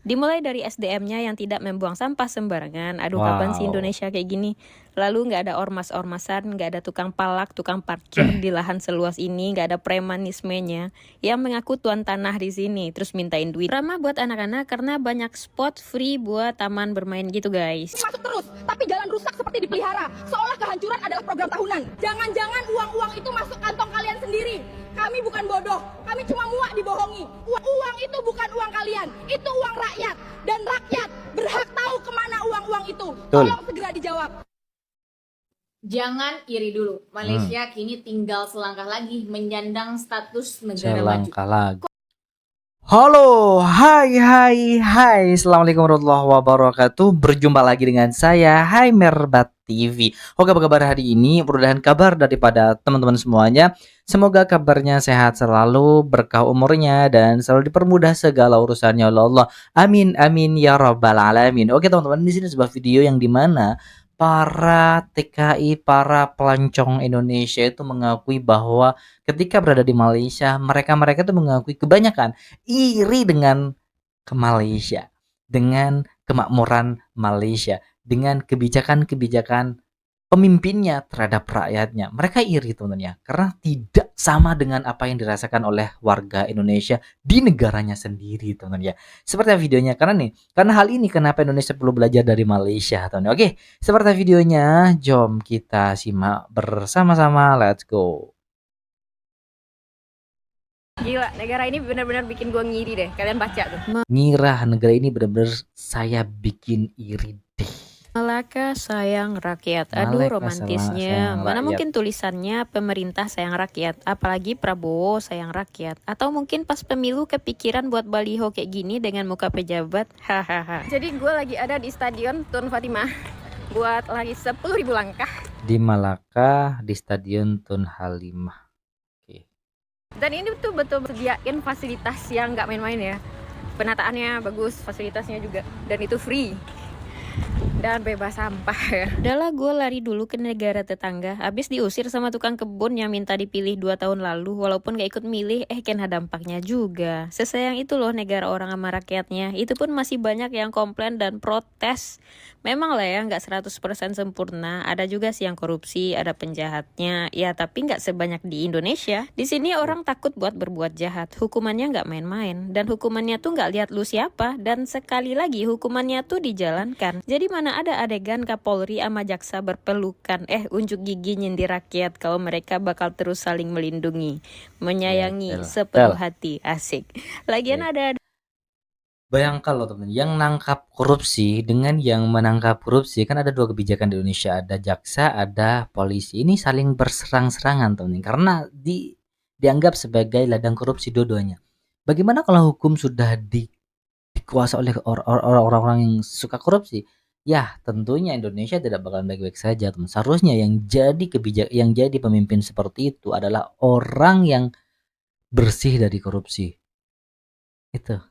Dimulai dari SDM-nya yang tidak membuang sampah sembarangan. Aduh, kapan sih Indonesia kayak gini? Lalu nggak ada ormas-ormasan, nggak ada tukang palak, tukang parkir di lahan seluas ini, nggak ada premanismenya yang mengaku tuan tanah di sini, terus mintain duit. Ramah buat anak-anak karena banyak spot free buat taman bermain gitu guys. Masuk terus, tapi jalan rusak seperti dipelihara, seolah kehancuran adalah program tahunan. Jangan-jangan uang-uang itu masuk kantong kalian sendiri. Kami bukan bodoh, kami cuma muak dibohongi. Uang itu bukan uang kalian, itu uang rakyat. Dan rakyat berhak tahu kemana uang-uang itu. Tolong segera dijawab. Jangan iri dulu, Malaysia kini tinggal selangkah lagi menyandang status negara maju. Lagi. Halo, hai, assalamualaikum warahmatullahi wabarakatuh. Berjumpa lagi dengan saya, Hai Merbat TV. Oke, apa kabar hari ini? Mudah-mudahan kabar daripada teman-teman semuanya. Semoga kabarnya sehat selalu, berkah umurnya, dan selalu dipermudah segala urusannya oleh Allah. Amin, amin ya rabbal alamin. Oke teman-teman, di sini sebuah video yang dimana para TKI, para pelancong Indonesia itu mengakui bahwa ketika berada di Malaysia, mereka itu mengakui kebanyakan iri dengan ke Malaysia, dengan kemakmuran Malaysia, dengan kebijakan-kebijakan pemimpinnya terhadap rakyatnya. Mereka iri teman-teman ya, karena tidak sama dengan apa yang dirasakan oleh warga Indonesia di negaranya sendiri teman-teman ya. Seperti videonya, karena hal ini kenapa Indonesia perlu belajar dari Malaysia teman-teman. Oke, seperti videonya, jom kita simak bersama-sama, let's go. Gila, negara ini benar-benar bikin gua ngiri deh. Kalian baca tuh. Ngirah negara ini benar-benar saya bikin iri deh. Malaka sayang rakyat. Aduh, Malaka romantisnya. sayang Mana rakyat. mungkin tulisannya pemerintah sayang rakyat, apalagi Prabowo sayang rakyat. Atau mungkin pas pemilu kepikiran buat baliho kayak gini dengan muka pejabat. Hahaha. Jadi gue lagi ada di Stadion Tun Fatimah buat lagi 10.000 langkah. Di Malaka, di Stadion Tun Halimah. Oke. Dan ini tuh betul sediain fasilitas yang nggak main-main ya. Penataannya bagus, fasilitasnya juga, dan itu free. Dan bebas sampah ya. Udahlah, gue lari dulu ke negara tetangga. Habis diusir sama tukang kebun yang minta dipilih 2 tahun lalu. Walaupun gak ikut milih, kena dampaknya juga. Sesayang itu loh negara orang sama rakyatnya. Itu pun masih banyak yang komplain dan protes. Memang lah ya, gak 100% sempurna. Ada juga sih yang korupsi, ada penjahatnya. Ya tapi gak sebanyak di Indonesia. Di sini orang takut buat berbuat jahat. Hukumannya gak main-main. Dan hukumannya tuh gak lihat lu siapa. Dan sekali lagi hukumannya tuh dijalankan. Jadi mana ada adegan Kapolri sama jaksa berpelukan, unjuk gigi nyindir rakyat kalau mereka bakal terus saling melindungi, menyayangi sepenuh hati, asik. Lagian ada Bayangkan loh teman, yang nangkap korupsi dengan yang menangkap korupsi, kan ada dua kebijakan di Indonesia, ada jaksa, ada polisi. Ini saling berserang-serangan teman, karena dianggap sebagai ladang korupsi dua-duanya. Bagaimana kalau hukum sudah dikuasai oleh orang-orang yang suka korupsi? Ya, tentunya Indonesia tidak bakalan baik-baik saja, teman. Seharusnya yang jadi pemimpin seperti itu adalah orang yang bersih dari korupsi. Itu.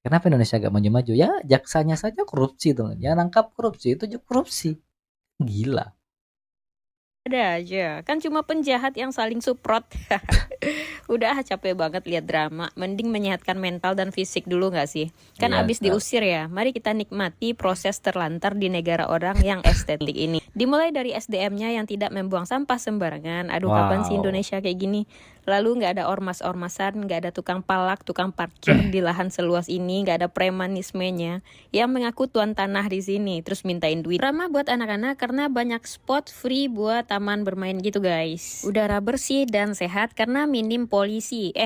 Kenapa Indonesia gak maju-maju? Ya, jaksanya saja korupsi, teman. Ya, nangkap korupsi itu juga korupsi. Gila. aja, kan cuma penjahat yang saling suprot. Udah capek banget lihat drama, mending menyehatkan mental dan fisik dulu gak sih? Kan Iya, abis diusir ya, mari kita nikmati proses terlantar di negara orang yang estetik ini. Dimulai dari SDM-nya yang tidak membuang sampah sembarangan. Aduh, kapan sih Indonesia kayak gini? Lalu nggak ada ormas-ormasan, nggak ada tukang palak, tukang parkir di lahan seluas ini, nggak ada premanismenya yang mengaku tuan tanah di sini, terus mintain duit. Ramah buat anak-anak karena banyak spot free buat taman bermain gitu guys. Udara bersih dan sehat karena minim polusi.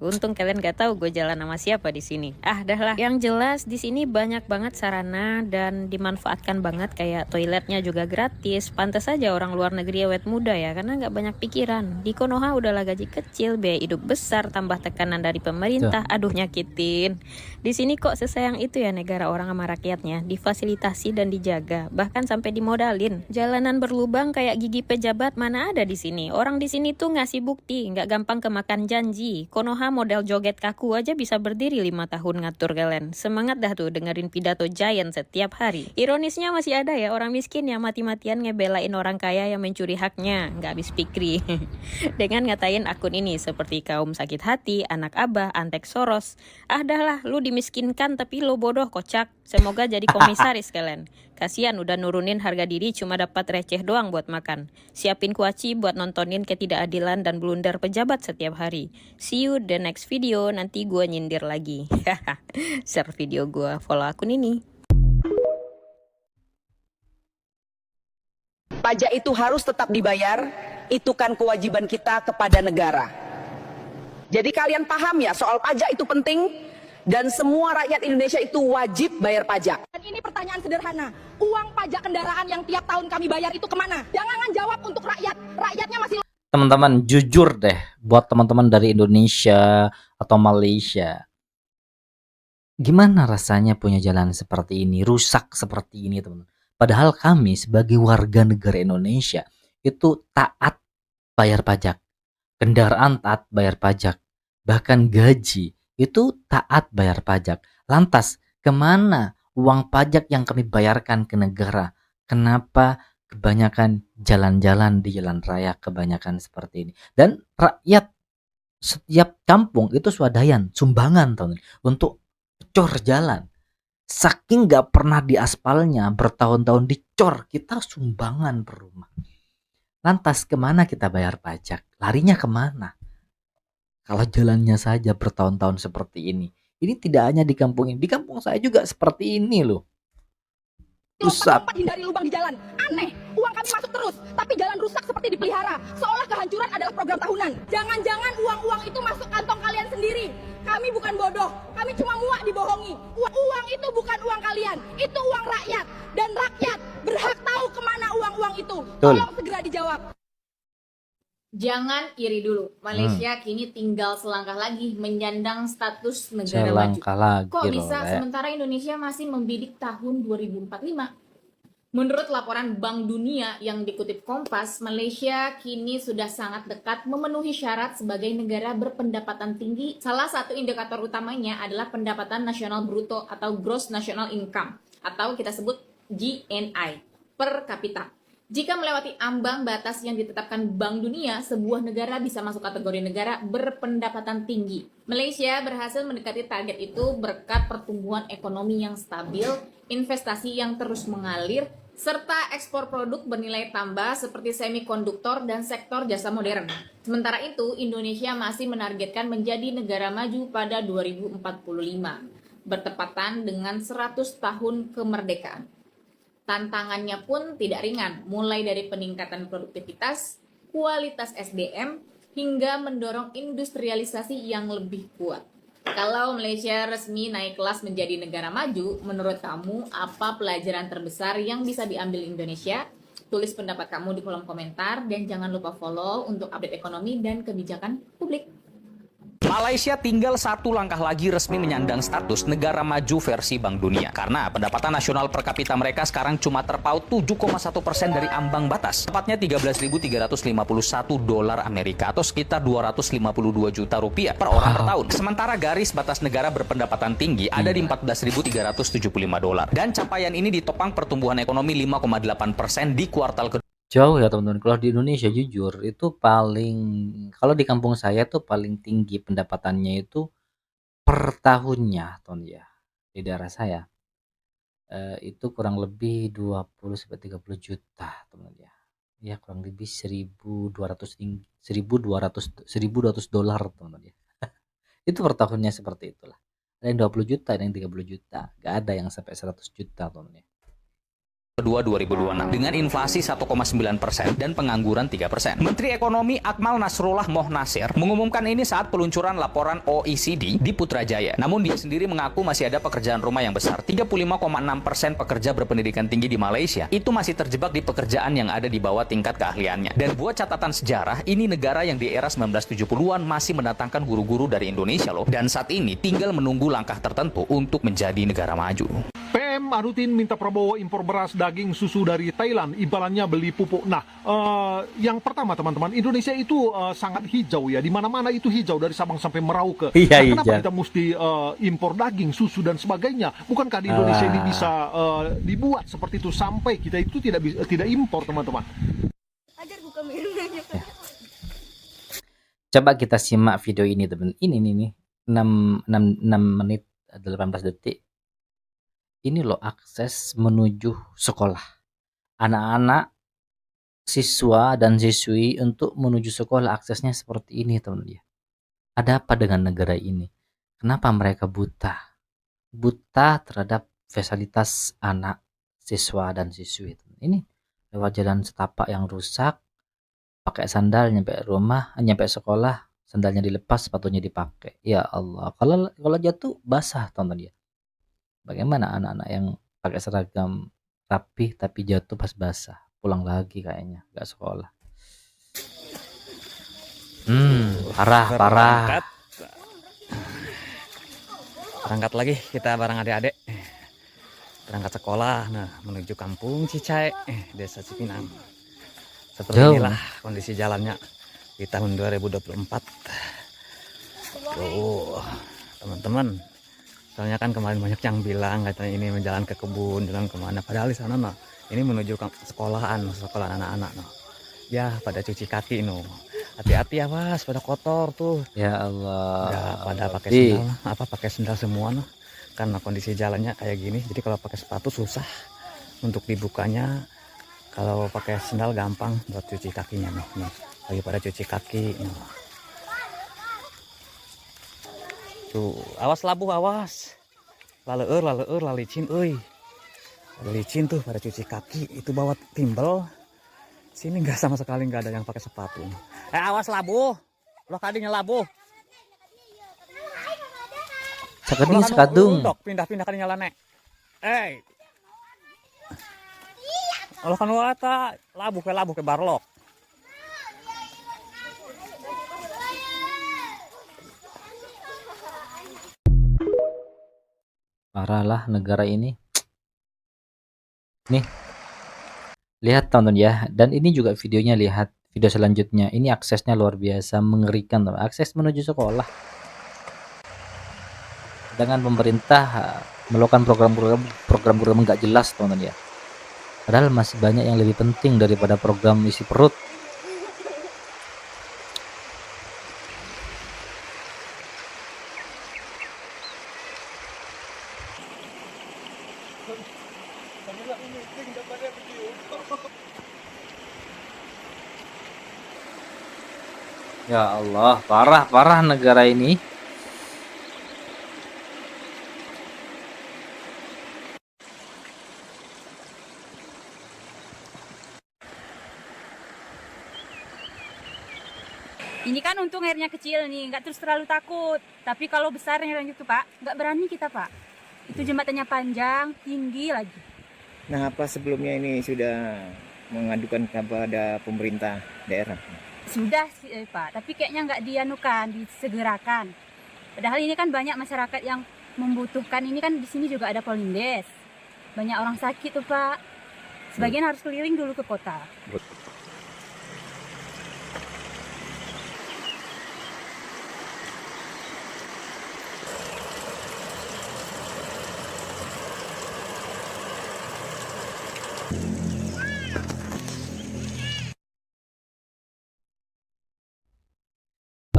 Untung kalian nggak tahu gue jalan sama siapa di sini. Dah lah. Yang jelas di sini banyak banget sarana dan dimanfaatkan banget, kayak toiletnya juga gratis. Pantas aja orang luar negeri awet muda ya, karena nggak banyak pikiran. Di Konoha udahlah gaji kecil, biaya hidup besar, tambah tekanan dari pemerintah. Aduh, nyakitin. Di sini kok sesayang itu ya negara orang sama rakyatnya, difasilitasi dan dijaga, bahkan sampai dimodalin. Jalanan berlubang kayak gigi pejabat mana ada di sini. Orang di sini tuh ngasih bukti, nggak gampang kemakan janji. Konoha model joget kaku aja bisa berdiri 5 tahun ngatur kalian. Semangat dah tuh dengerin pidato giant setiap hari. Ironisnya masih ada ya orang miskin yang mati-matian ngebelain orang kaya yang mencuri haknya, nggak habis pikir. Dengan Jangan ngatain akun ini seperti kaum sakit hati, anak abah, antek Soros. Ah dah lah, lu dimiskinkan tapi lu bodoh kocak. Semoga jadi komisaris kalian. Kasian udah nurunin harga diri cuma dapat receh doang buat makan. Siapin kuaci buat nontonin ketidakadilan dan blunder pejabat setiap hari. See you the next video, nanti gua nyindir lagi. Share video gua, follow akun ini. Pajak itu harus tetap dibayar, itu kan kewajiban kita kepada negara. Jadi kalian paham ya, soal pajak itu penting dan semua rakyat Indonesia itu wajib bayar pajak. Dan ini pertanyaan sederhana, uang pajak kendaraan yang tiap tahun kami bayar itu kemana? Jangan jawab untuk rakyat, rakyatnya masih... Teman-teman, jujur deh buat teman-teman dari Indonesia atau Malaysia. Gimana rasanya punya jalan seperti ini, rusak seperti ini, teman-teman. Padahal kami sebagai warga negara Indonesia itu taat bayar pajak. Kendaraan taat bayar pajak. Bahkan gaji itu taat bayar pajak. Lantas kemana uang pajak yang kami bayarkan ke negara? Kenapa kebanyakan jalan-jalan di jalan raya kebanyakan seperti ini? Dan rakyat setiap kampung itu swadaya sumbangan teman untuk cor jalan. Saking gak pernah diaspalnya, bertahun-tahun dicor, kita sumbangan per rumah. Lantas kemana kita bayar pajak? Larinya kemana? Kalau jalannya saja bertahun-tahun seperti ini. Ini tidak hanya di kampung ini, di kampung saya juga seperti ini loh. Rusak. Hindari lubang di jalan. Aneh, uang kami masuk terus, tapi jalan rusak seperti dipelihara. Seolah kehancuran adalah program tahunan. Jangan-jangan uang-uang itu masuk kantong kalian sendiri. Kami bukan bodoh, kami cuma muak dibohongi. Uang itu bukan uang kalian, itu uang rakyat. Dan rakyat berhak tahu kemana uang-uang itu. Tolong segera dijawab. Jangan iri dulu. Malaysia kini tinggal selangkah lagi menyandang status negara maju. Kok bisa sementara Indonesia masih membidik tahun 2045? Menurut laporan Bank Dunia yang dikutip Kompas, Malaysia kini sudah sangat dekat memenuhi syarat sebagai negara berpendapatan tinggi. Salah satu indikator utamanya adalah pendapatan nasional bruto atau Gross National Income atau kita sebut GNI per kapita. Jika melewati ambang batas yang ditetapkan Bank Dunia, sebuah negara bisa masuk kategori negara berpendapatan tinggi. Malaysia berhasil mendekati target itu berkat pertumbuhan ekonomi yang stabil, investasi yang terus mengalir, serta ekspor produk bernilai tambah seperti semikonduktor dan sektor jasa modern. Sementara itu, Indonesia masih menargetkan menjadi negara maju pada 2045, bertepatan dengan 100 tahun kemerdekaan. Tantangannya pun tidak ringan, mulai dari peningkatan produktivitas, kualitas SDM, hingga mendorong industrialisasi yang lebih kuat. Kalau Malaysia resmi naik kelas menjadi negara maju, menurut kamu apa pelajaran terbesar yang bisa diambil Indonesia? Tulis pendapat kamu di kolom komentar dan jangan lupa follow untuk update ekonomi dan kebijakan publik. Malaysia tinggal satu langkah lagi resmi menyandang status negara maju versi Bank Dunia. Karena pendapatan nasional per kapita mereka sekarang cuma terpaut 7,1% dari ambang batas. Tepatnya 13.351 dolar Amerika atau sekitar 252 juta rupiah per orang per tahun. Sementara garis batas negara berpendapatan tinggi ada di 14.375 dolar. Dan capaian ini ditopang pertumbuhan ekonomi 5,8% di kuartal kedua. Jauh ya teman-teman. Kalau di Indonesia jujur itu kalau di kampung saya tuh paling tinggi pendapatannya itu per tahunnya ya di daerah saya itu kurang lebih 20 sampai 30 juta teman-teman ya. Ya kurang lebih 1.200 dolar teman-teman ya. Itu per tahunnya seperti itulah. Ada yang 20 juta, ada yang 30 juta. Gak ada yang sampai 100 juta teman-teman ya. Kedua 2026 dengan inflasi 1,9% dan pengangguran 3%. Menteri Ekonomi Akmal Nasrullah Mohnasir mengumumkan ini saat peluncuran laporan OECD di Putrajaya. Namun dia sendiri mengaku masih ada pekerjaan rumah yang besar. 35,6% pekerja berpendidikan tinggi di Malaysia itu masih terjebak di pekerjaan yang ada di bawah tingkat keahliannya. Dan buat catatan sejarah, ini negara yang di era 1970-an masih mendatangkan guru-guru dari Indonesia loh. Dan saat ini tinggal menunggu langkah tertentu untuk menjadi negara maju. PM Anutin minta Prabowo impor beras, daging, susu dari Thailand, imbalannya beli pupuk. Nah, yang pertama teman-teman, Indonesia itu sangat hijau ya, di mana-mana itu hijau dari Sabang sampai Merauke. Iya, nah, kenapa kita mesti impor daging, susu dan sebagainya? Bukankah di Indonesia ini bisa dibuat seperti itu sampai kita itu tidak impor teman-teman? Ajar buka minumnya. Coba kita simak video ini teman. Ini nih 6 menit 18 detik. Ini loh akses menuju sekolah. Anak-anak, siswa dan siswi untuk menuju sekolah aksesnya seperti ini teman-teman ya. Ada apa dengan negara ini? Kenapa mereka buta? Buta terhadap fasilitas anak, siswa dan siswi. Ini lewat jalan setapak yang rusak, pakai sandal nyampe rumah, nyampe sekolah, sandalnya dilepas, sepatunya dipakai. Ya Allah, kalau jatuh basah teman-teman ya. Bagaimana anak-anak yang pakai seragam rapi tapi jatuh pas basah, pulang lagi kayaknya, nggak sekolah. Parah. Berangkat lagi kita bareng adik-adik. Berangkat sekolah, nah menuju kampung Cicai, desa Cipinang. Seperti Jauh. inilah kondisi jalannya di tahun 2024. Tuh, teman-teman. Soalnya kan kemarin banyak yang bilang katanya ini menjalan ke kebun, jalan kemana. Padahal di sana nah, ini menuju sekolahan anak-anak noh. Ya pada cuci kaki noh. Hati-hati ya mas, pada kotor tuh. Ya Allah. Ya pada pakai sendal, pakai sendal semua noh. Karena kondisi jalannya kayak gini, jadi kalau pakai sepatu susah untuk dibukanya. Kalau pakai sendal gampang buat cuci kakinya nih. Lagi pada cuci kaki. Tuh, awas labu awas. Laleur lalicin euy. Licin tuh pada cuci kaki, itu bawa timbel. Sini nggak sama sekali nggak ada yang pakai sepatu. Awas labu. Lo kadinya labu. Sakading sakadung. Pindah-pindah kadinya lane. Kalau kan wata labu ke barlok. Parah lah negara ini. Nih. Lihat teman-teman ya. Dan ini juga videonya, lihat video selanjutnya. Ini aksesnya luar biasa, mengerikan teman. Akses menuju sekolah. Dengan pemerintah melakukan program-program nggak jelas teman-teman ya. Padahal masih banyak yang lebih penting daripada program isi perut. Ya Allah, parah negara ini. Ini kan untung airnya kecil nih, nggak terus terlalu takut. Tapi kalau besarnya yang gitu Pak, nggak berani kita Pak. Itu jembatannya panjang, tinggi lagi. Nah, apa sebelumnya ini sudah mengadukan kepada pemerintah daerah? Sudah sih Pak, tapi kayaknya nggak dianukan, disegerakan. Padahal ini kan banyak masyarakat yang membutuhkan. Ini kan di sini juga ada Polindes. Banyak orang sakit tuh Pak. Sebagian harus keliling dulu ke kota.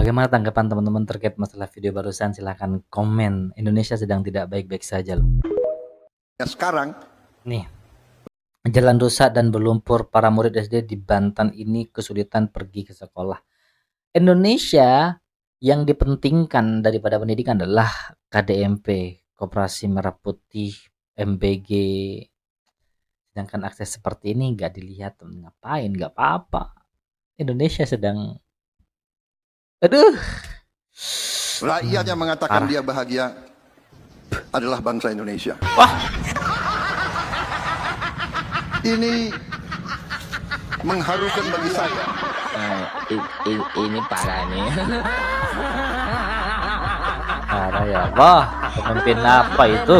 Bagaimana tanggapan teman-teman terkait masalah video barusan? Silahkan komen. Indonesia sedang tidak baik-baik saja loh. Ya sekarang nih, jalan rusak dan berlumpur, para murid SD di Banten ini kesulitan pergi ke sekolah. Indonesia yang dipentingkan daripada pendidikan adalah KDMP, Koperasi Merah Putih, MBG. Sedangkan akses seperti ini nggak dilihat, ngapain? Nggak apa-apa. Indonesia sedang rakyat yang mengatakan dia bahagia adalah bangsa Indonesia. Wah. Ini mengharukan bagi saya. Ini parah nih. Parah ya, wah, pemimpin apa itu?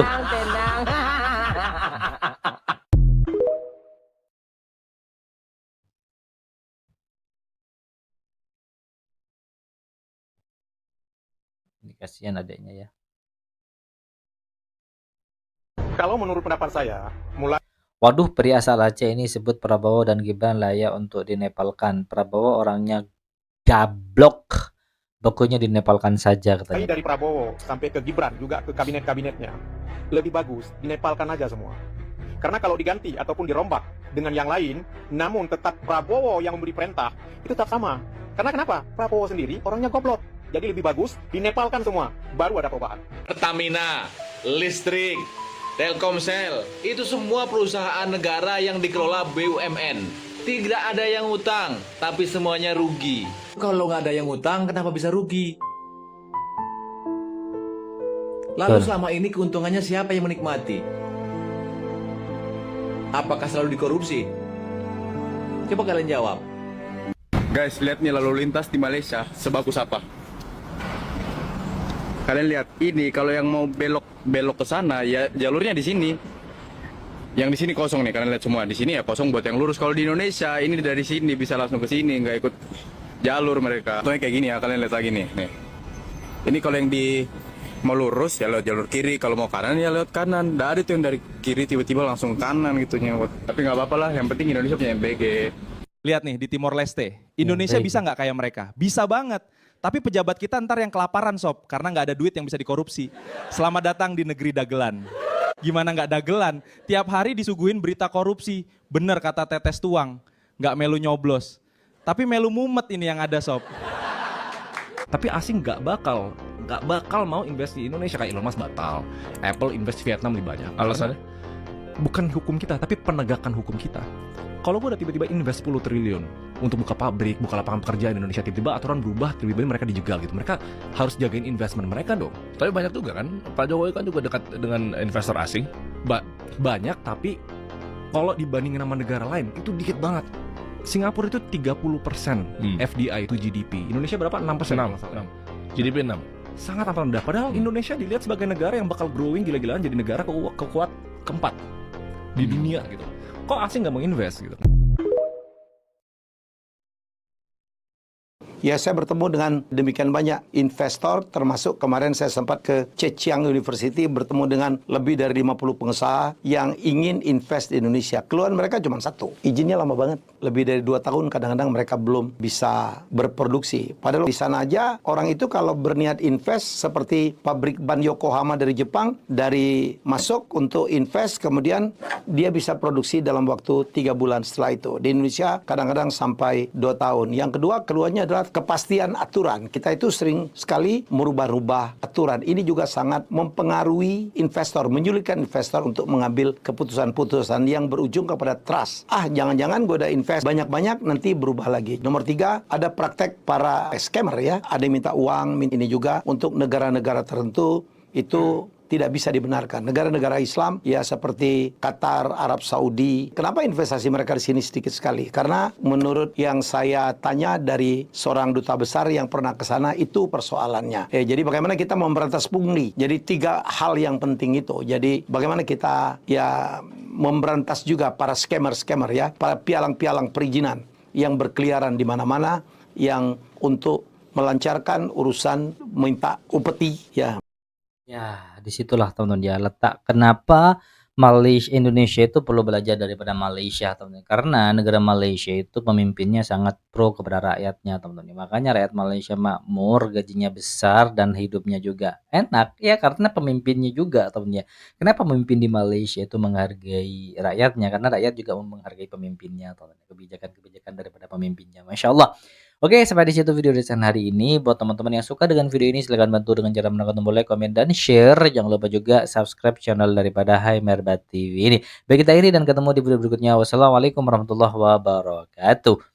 Ini kasihan adiknya ya. Kalau menurut pendapat saya, Waduh, pria asal Aceh ini sebut Prabowo dan Gibran layak untuk dinepalkan. Prabowo orangnya gablok, Pokoknya dinepalkan saja katanya. Dari Prabowo sampai ke Gibran juga ke kabinet-kabinetnya lebih bagus dinepalkan aja semua. Karena kalau diganti ataupun dirombak dengan yang lain, namun tetap Prabowo yang memberi perintah, itu tetap sama. Karena kenapa? Prabowo sendiri orangnya goblok. Jadi lebih bagus dinepalkan semua, baru ada perubahan. Pertamina, listrik, Telkomsel, itu semua perusahaan negara yang dikelola BUMN. Tidak ada yang utang, tapi semuanya rugi. Kalau nggak ada yang utang, kenapa bisa rugi? Lalu selama ini keuntungannya siapa yang menikmati? Apakah selalu dikorupsi? Coba kalian jawab. Guys, lihat nih lalu lintas di Malaysia sebagus apa. Kalian lihat ini, kalau yang mau belok ke sana ya jalurnya di sini. Yang di sini kosong nih, kalian lihat semua. Di sini ya kosong buat yang lurus. Kalau di Indonesia ini dari sini bisa langsung ke sini, nggak ikut jalur mereka. Contohnya kayak gini ya, kalian lihat lagi nih. Ini kalau yang mau lurus ya lewat jalur kiri, kalau mau kanan ya lewat kanan. Nggak ada tuh yang dari kiri tiba-tiba langsung kanan gitu nyewot. Tapi nggak apa-apa lah, yang penting Indonesia punya MBG. Lihat nih di Timor Leste, Indonesia bisa nggak kayak mereka? Bisa banget. Tapi pejabat kita ntar yang kelaparan sob, karena nggak ada duit yang bisa dikorupsi. Selamat datang di negeri dagelan. Gimana nggak dagelan? Tiap hari disuguhin berita korupsi. Bener kata Tetes Tuang, nggak melu nyoblos. Tapi melu mumet ini yang ada sob. Tapi asing nggak bakal mau invest di Indonesia. Kayak Elon Musk batal, Apple invest di Vietnam lebih banyak. Alasannya? Bukan hukum kita, tapi penegakan hukum kita. Kalau gue udah tiba-tiba invest 10 triliun untuk buka pabrik, buka lapangan pekerjaan di Indonesia, tiba-tiba aturan berubah, tiba-tiba mereka dijegal gitu. Mereka harus jagain investment mereka dong. Tapi banyak juga kan, Pak Jokowi kan juga dekat dengan investor asing. Banyak, tapi kalau dibandingin sama negara lain, itu dikit banget. Singapura itu 30% FDI itu GDP. Indonesia berapa? 6%? 6. GDP 6. Sangat amat rendah. Padahal Indonesia dilihat sebagai negara yang bakal growing gila-gilaan, jadi negara kekuat keempat di dunia gitu. Kok asing nggak mau invest gitu? Ya, saya bertemu dengan demikian banyak investor, termasuk kemarin saya sempat ke Zhejiang University bertemu dengan lebih dari 50 pengusaha yang ingin invest di Indonesia. Keluhan mereka cuma satu, izinnya lama banget. Lebih dari 2 tahun kadang-kadang mereka belum bisa berproduksi. Padahal di sana aja orang itu kalau berniat invest seperti pabrik ban Yokohama dari Jepang, dari masuk untuk invest, kemudian dia bisa produksi dalam waktu 3 bulan setelah itu. Di Indonesia kadang-kadang sampai 2 tahun. Yang kedua, keluarnya adalah kepastian aturan. Kita itu sering sekali merubah-rubah aturan. Ini juga sangat mempengaruhi investor, menyulitkan investor untuk mengambil keputusan-keputusan yang berujung kepada trust. Jangan-jangan gue udah invest banyak-banyak, nanti berubah lagi. Nomor 3, ada praktek para scammer ya. Ada yang minta uang, ini juga untuk negara-negara tertentu itu tidak bisa dibenarkan. Negara-negara Islam ya seperti Qatar, Arab Saudi. Kenapa investasi mereka di sini sedikit sekali? Karena menurut yang saya tanya dari seorang duta besar yang pernah ke sana, itu persoalannya. Jadi bagaimana kita memberantas pungli? Jadi 3 hal yang penting itu. Jadi bagaimana kita ya memberantas juga para scammer-scammer ya, para pialang-pialang perizinan yang berkeliaran di mana-mana yang untuk melancarkan urusan minta upeti ya. Ya, disitulah teman-teman dia letak kenapa Indonesia itu perlu belajar daripada Malaysia teman-teman. Karena negara Malaysia itu pemimpinnya sangat pro kepada rakyatnya teman-teman. Makanya rakyat Malaysia makmur, gajinya besar dan hidupnya juga enak ya karena pemimpinnya juga teman-teman ya. Kenapa pemimpin di Malaysia itu menghargai rakyatnya? Karena rakyat juga menghargai pemimpinnya teman-teman. Kebijakan-kebijakan daripada pemimpinnya. Masya Allah. Oke, sampai di situ video desain hari ini. Buat teman-teman yang suka dengan video ini, silahkan bantu dengan cara menekan tombol like, komen, dan share. Jangan lupa juga subscribe channel daripada Hai Merbat TV ini. Baik, kita akhiri dan ketemu di video berikutnya. Wassalamualaikum warahmatullahi wabarakatuh.